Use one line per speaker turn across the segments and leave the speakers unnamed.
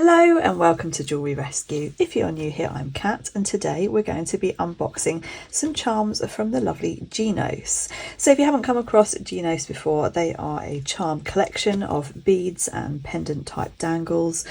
Hello and welcome to Jewellery Rescue. If you're new here, I'm Kat, and today we're going to be unboxing some charms from the lovely GNOCE. So if you haven't come across GNOCE before, they are a charm collection of beads and pendant type dangles,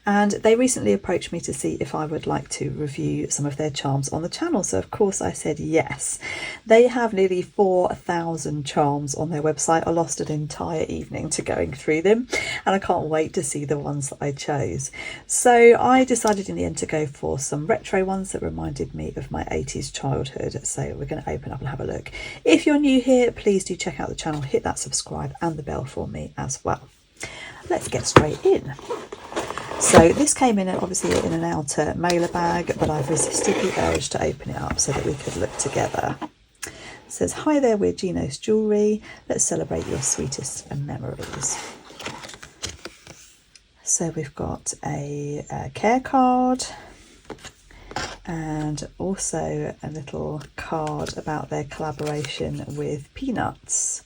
and they recently approached me to see if I would like to review some of their charms on the channel. So of course I said yes. They have nearly 4,000 charms on their website. I lost an entire evening to going through them, and I can't wait to see the ones that I chose. So I decided in the end to go for some retro ones that reminded me of my 80s childhood. So we're going to open up and have a look. If you're new here, please do check out the channel, hit that subscribe and the bell for me as well. Let's get straight in. So this came in obviously in an outer mailer bag, but I've resisted the urge to open it up so that we could look together. It says, "Hi there, we're GNOCE Jewellery. Let's celebrate your sweetest memories." So we've got a care card and also a little card about their collaboration with Peanuts.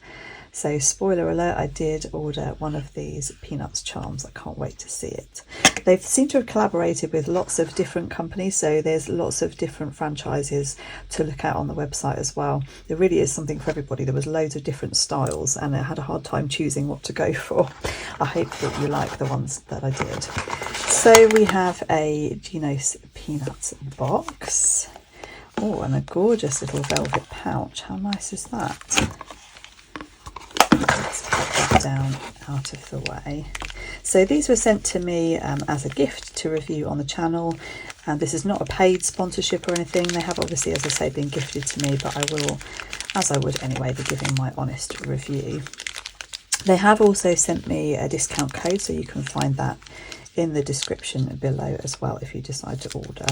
So spoiler alert, I did order one of these Peanuts charms. I can't wait to see it. They seem to have collaborated with lots of different companies, so there's lots of different franchises to look at on the website as well. There really is something for everybody. There was loads of different styles and I had a hard time choosing what to go for. I hope that you like the ones that I did. So we have a GNOCE Peanuts box. Oh, and a gorgeous little velvet pouch. How nice is that? Let's put that down out of the way. So these were sent to me as a gift to review on the channel, and this is not a paid sponsorship or anything. They have obviously, as I say, been gifted to me, but I will, as I would anyway, be giving my honest review. They have also sent me a discount code, so you can find that in the description below as well if you decide to order.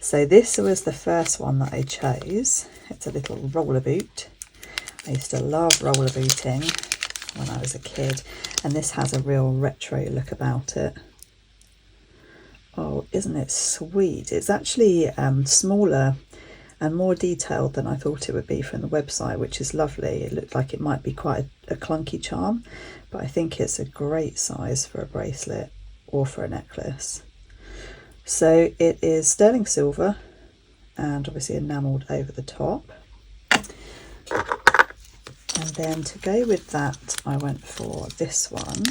So this was the first one that I chose. It's a little roller boot. I used to love roller booting when I was a kid, and this has a real retro look about it. Oh, isn't it sweet? It's actually smaller and more detailed than I thought it would be from the website, which is lovely. It looked like it might be quite a clunky charm, but I think it's a great size for a bracelet or for a necklace. So it is sterling silver and obviously enamelled over the top. And then to go with that, I went for this one,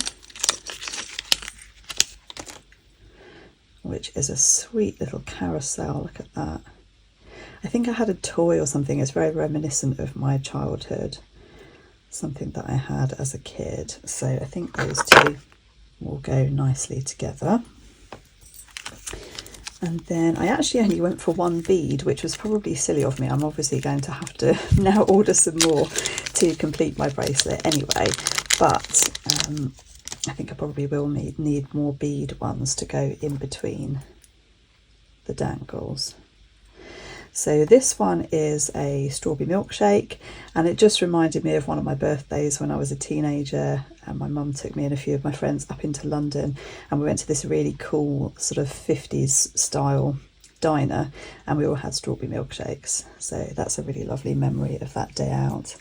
which is a sweet little carousel. Look at that. I think I had a toy or something. It's very reminiscent of my childhood, something that I had as a kid. So I think those two will go nicely together. And then I actually only went for one bead, which was probably silly of me. I'm obviously going to have to now order some more to complete my bracelet anyway, but I think I probably will need more bead ones to go in between the dangles. So this one is a strawberry milkshake, and it just reminded me of one of my birthdays when I was a teenager, and my mum took me and a few of my friends up into London, and we went to this really cool sort of 50s style diner, and we all had strawberry milkshakes. So that's a really lovely memory of that day out.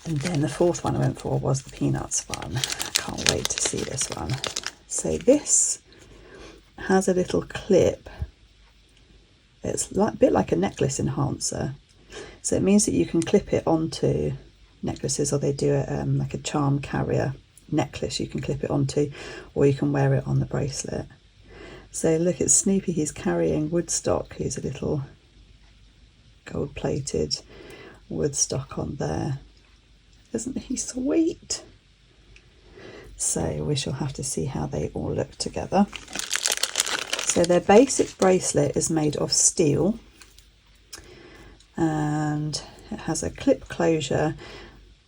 And then the fourth one I went for was the Peanuts one. I can't wait to see this one. So this has a little clip. It's a bit like a necklace enhancer. So it means that you can clip it onto necklaces, or they do it like a charm carrier necklace you can clip it onto, or you can wear it on the bracelet. So look at Snoopy, he's carrying Woodstock, who's a little gold-plated Woodstock on there. Isn't he sweet? So we shall have to see how they all look together. So their basic bracelet is made of steel, and it has a clip closure,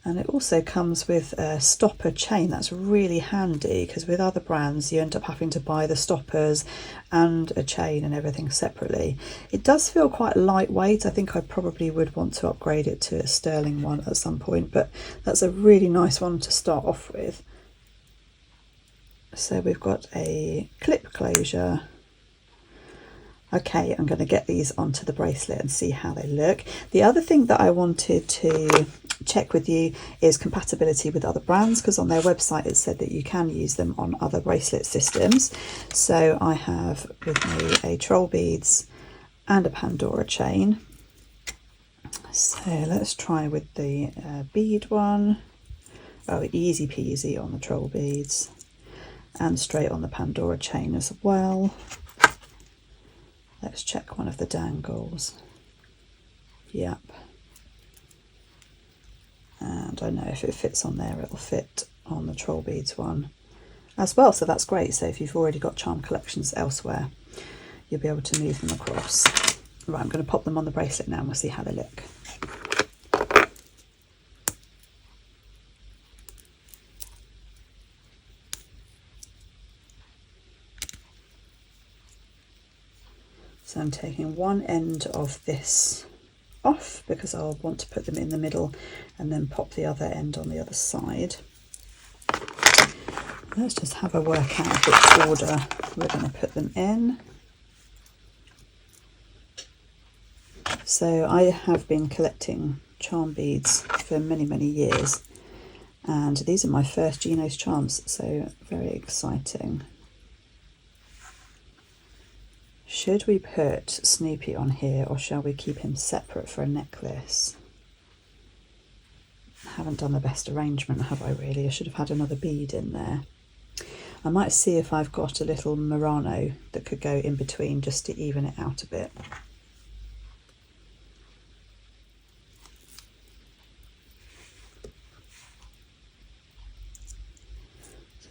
and it also comes with a stopper chain. That's really handy, because with other brands you end up having to buy the stoppers and a chain and everything separately. It does feel quite lightweight. I think I probably would want to upgrade it to a sterling one at some point, but that's a really nice one to start off with. So we've got a clip closure Okay, I'm going to get these onto the bracelet and see how they look. The other thing that I wanted to check with you is compatibility with other brands, because on their website it said that you can use them on other bracelet systems. So I have with me a Trollbeads and a Pandora chain. So let's try with the bead one. Oh, easy peasy on the Trollbeads, and straight on the Pandora chain as well. Let's check one of the dangles. Yep. And I know if it fits on there, it'll fit on the Trollbeads one as well. So that's great. So if you've already got charm collections elsewhere, you'll be able to move them across. Right, I'm going to pop them on the bracelet now and we'll see how they look. So I'm taking one end of this off because I'll want to put them in the middle and then pop the other end on the other side. Let's just have a work out which order we're going to put them in. So I have been collecting charm beads for many years, and these are my first GNOCE charms, so very exciting. Should we put Snoopy on here, or shall we keep him separate for a necklace? I haven't done the best arrangement, have I really? I should have had another bead in there. I might see if I've got a little Murano that could go in between just to even it out a bit.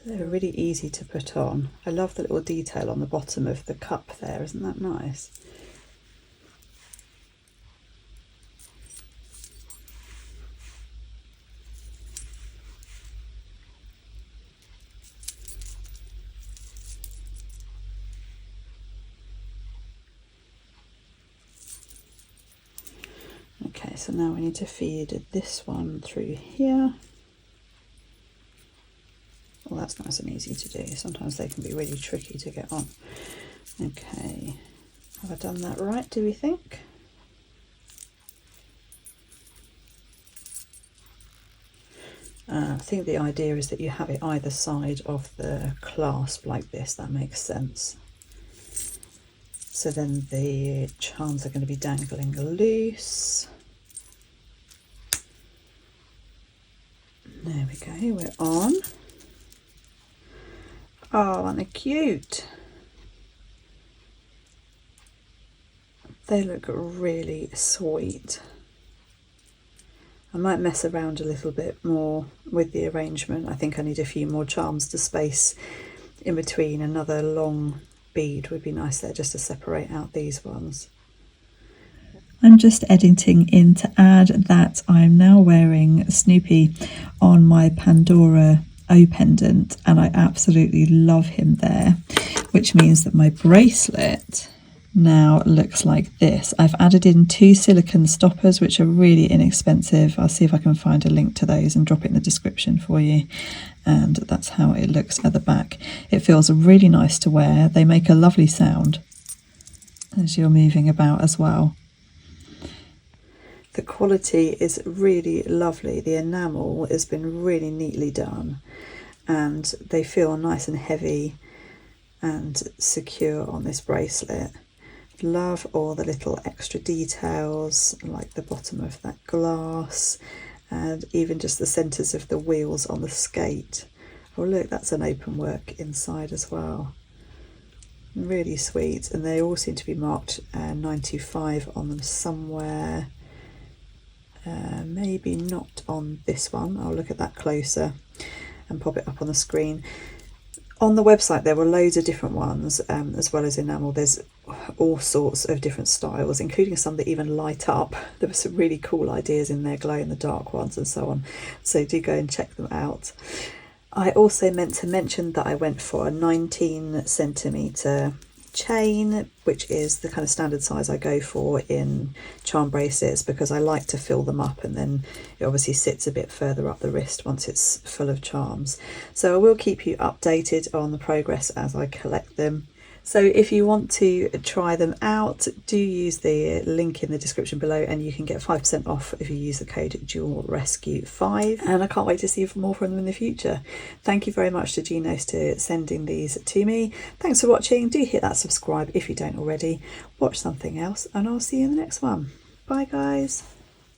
They're really easy to put on. I love the little detail on the bottom of the cup there, isn't that nice? Okay, so now we need to feed this one through here. Well, that's nice and easy to do. Sometimes they can be really tricky to get on. Okay, have I done that right, do we think? I think the idea is that you have it either side of the clasp like this. That makes sense. So then the charms are going to be dangling loose. There we go, we're on. Oh, and they're cute. They look really sweet. I might mess around a little bit more with the arrangement. I think I need a few more charms to space in between. Another long bead would be nice there just to separate out these ones. I'm just editing in to add that I'm now wearing Snoopy on my Pandora O pendant, and I absolutely love him there, which means that my bracelet now looks like this. I've added in 2 silicone stoppers, which are really inexpensive. I'll see if I can find a link to those and drop it in the description for you. And that's how it looks at the back. It feels really nice to wear. They make a lovely sound as you're moving about as well. The quality is really lovely. The enamel has been really neatly done, and they feel nice and heavy and secure on this bracelet. Love all the little extra details, like the bottom of that glass, and even just the centres of the wheels on the skate. Oh look, that's an open work inside as well. Really sweet, and they all seem to be marked 925 on them somewhere. Maybe not on this one. I'll look at that closer and pop it up on the screen. On the website there were loads of different ones, as well as enamel. There's all sorts of different styles, including some that even light up. There were some really cool ideas in there, glow in the dark ones and so on, so do go and check them out. I also meant to mention that I went for a 19 centimetre chain, which is the kind of standard size I go for in charm bracelets, because I like to fill them up, and then it obviously sits a bit further up the wrist once it's full of charms. So I will keep you updated on the progress as I collect them. So if you want to try them out, do use the link in the description below and you can get 5% off if you use the code JewelRescue5. And I can't wait to see more from them in the future. Thank you very much to GNOCE to sending these to me. Thanks for watching. Do hit that subscribe if you don't already. Watch something else and I'll see you in the next one. Bye guys.